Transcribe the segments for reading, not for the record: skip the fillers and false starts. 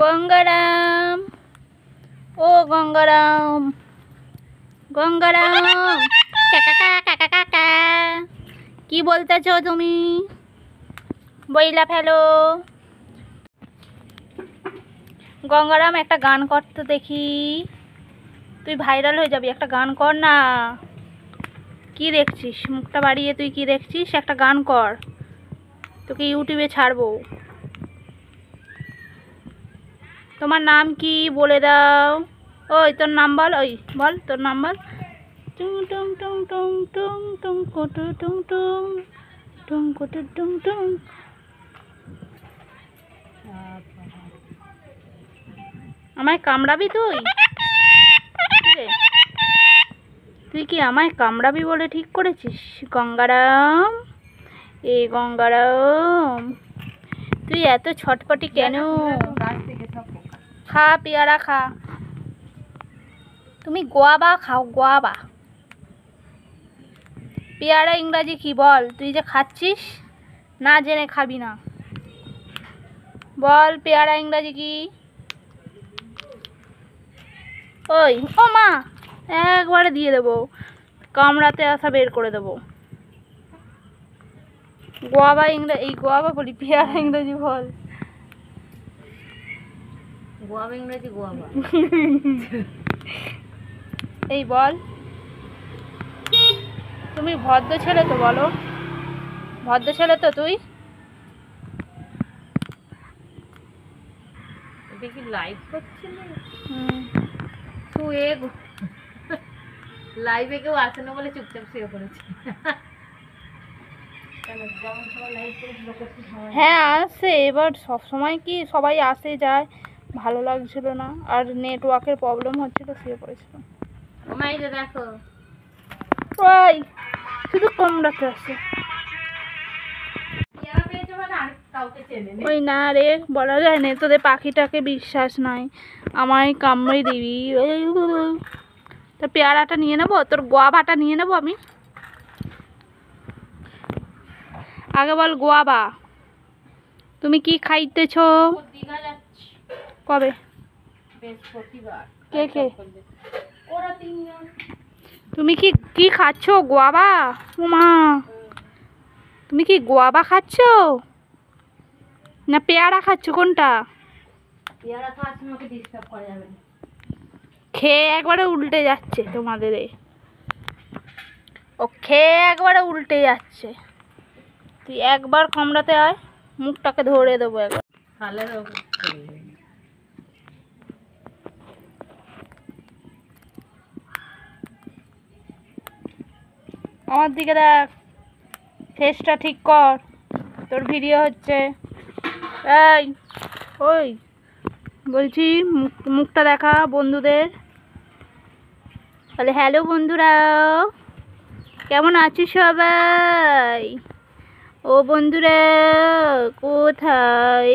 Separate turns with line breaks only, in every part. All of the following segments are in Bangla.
গঙ্গারাম, ও গঙ্গারাম, গঙ্গারাম, কাকা কাকা কাকা, কি বলতেছো তুমি? বইলা ফেলো। গঙ্গারাম, একটা গান কর তো দেখি। তুই ভাইরাল হয়ে যাবি, একটা গান কর না। কি দেখছিস মুখটা বাড়িয়ে? তুই কি দেখছিস? একটা গান কর, তোকে ইউটিউবে ছাড়বো। তোমার নাম কি বলে দাও। ওই তোর নাম বল, ওই বল তোর নাম বল। টুং টুং টুং টুং টুং টুং কুটু টুং টুং টুং কুটু টুং টুং। আমায় কামড়াবি তুই? তুই কি আমায় কামড়াবি বলে ঠিক করেছিস? গঙ্গারাম, এ গঙ্গারাম, তুই এত ছটপটি কেন? খা পেয়ারা খা। তুমি গোয়াবা খাও, গোয়াবা। পেয়ারা ইংরাজি কি বল? তুই যে খাচ্ছিস, না জেনে খাবি না। বল পেয়ারা ইংরাজি কি? ওই ও মা, একবারে দিয়ে দেবো, কামড়াতে আসা বের করে দেবো। গোয়াবা ইংরাজি, এই গোয়াবা বলি, পেয়ারা ইংরাজি বল।
গোয়াবা ইংরেজি গোয়াবা।
এই বল। তুমি ভদ্র ছেলে তো, বলো ভদ্র ছেলে তো তুই?
এটা কি লাইভ করছিলি? তুই লাইভে কেউ আসে না বলে চুপচাপ শুয়ে পড়েছি।
হ্যাঁ আসে, এবার সব সময় কি সবাই আসে যায়? ভালো লাগছিল না, আর নেটওয়ার্কের প্রবলেম হচ্ছিল, শুয়ে পড়েছিল।
মাই যে দেখো,
ওই শুধু কামড়াতে আসে। ওই না রে, বলা যায় না, তোদের পাখিটাকে বিশ্বাস নাই, আমায় কামড়ে দিবি। তা পেয়ারাটা নিয়ে নেবো, তোর গোয়াবাটা নিয়ে নেবো আমি। আগে বল গোয়াবা, তুমি কি খাইতেছো? কবে? কে কে? তুমি কি কি খাচ্ছ? গোয়াবা? মা, তুমি কি গোয়াবা খাচ্ছ না পেয়ারা খাচ্ছ? কোনটা?
পেয়ারা খাওয়ার সময় ওকে ডিস্টার্ব করা যাবে না।
খেয়ে একবারে উল্টে যাচ্ছে তোমাদের, ও খেয়ে একবারে উল্টে যাচ্ছে। তুই একবার কামড়াতে আয়, মুখটাকে ধরে দেবো একবার। আমার দিকে দেখ, ফেসটা ঠিক কর, তোর ভিডিও হচ্ছে। এই ওই বলছি, মুখটা দেখা বন্ধুদের। তাহলে হ্যালো বন্ধুরা, কেমন আছিস সবাই? ও বন্ধুরা কোথায়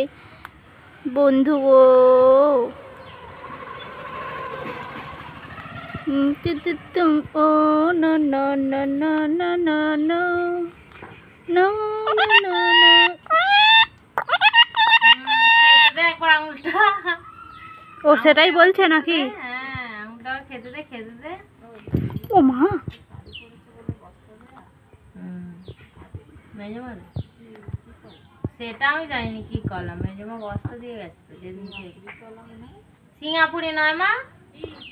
বন্ধু গো? ও না না না না না না না না না। ও সেটাই বলছে নাকি?
হ্যাঁ, আঙুলটা খেতে দে, খেতে দে।
ও মা,
মেজমা সেটা আমি জানিনি কি করলাম। মেজমা বস্তা দিয়ে গেছে তো যেদিন সিঙ্গাপুরে নয় মা,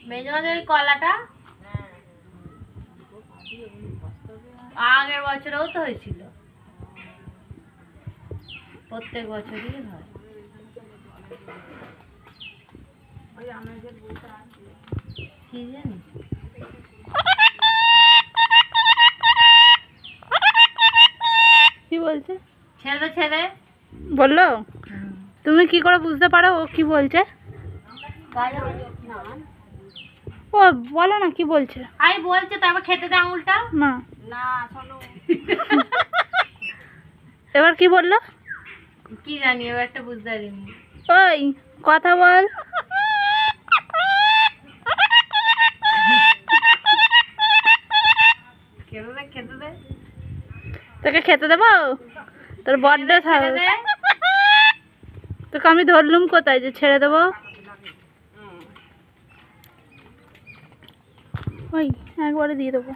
মেজমাদের ওই কলাটা আগের বছরেও তো হয়েছিল, প্রত্যেক বছরই হয়। কি জানি
কি বলছে?
ছেলে ছেলে
বললো? তুমি কি করে বুঝতে পারো ও কি বলছে? ও বলো না কি বলছে।
আই বলছে, তারপর খেতে দে আঙুলটা।
না
না শোনো,
এবার কি বললো?
কি জানি, এবার একটা বুঝতে পারিনি।
ওই কথা বল।
খেতে দে, খেতে দে।
তোকে খেতে দেবো? তোর বড্ড তোকে আমি ধরলুম কোথায় যে ছেড়ে দেবো? ওই একবারে দিয়ে দেবো।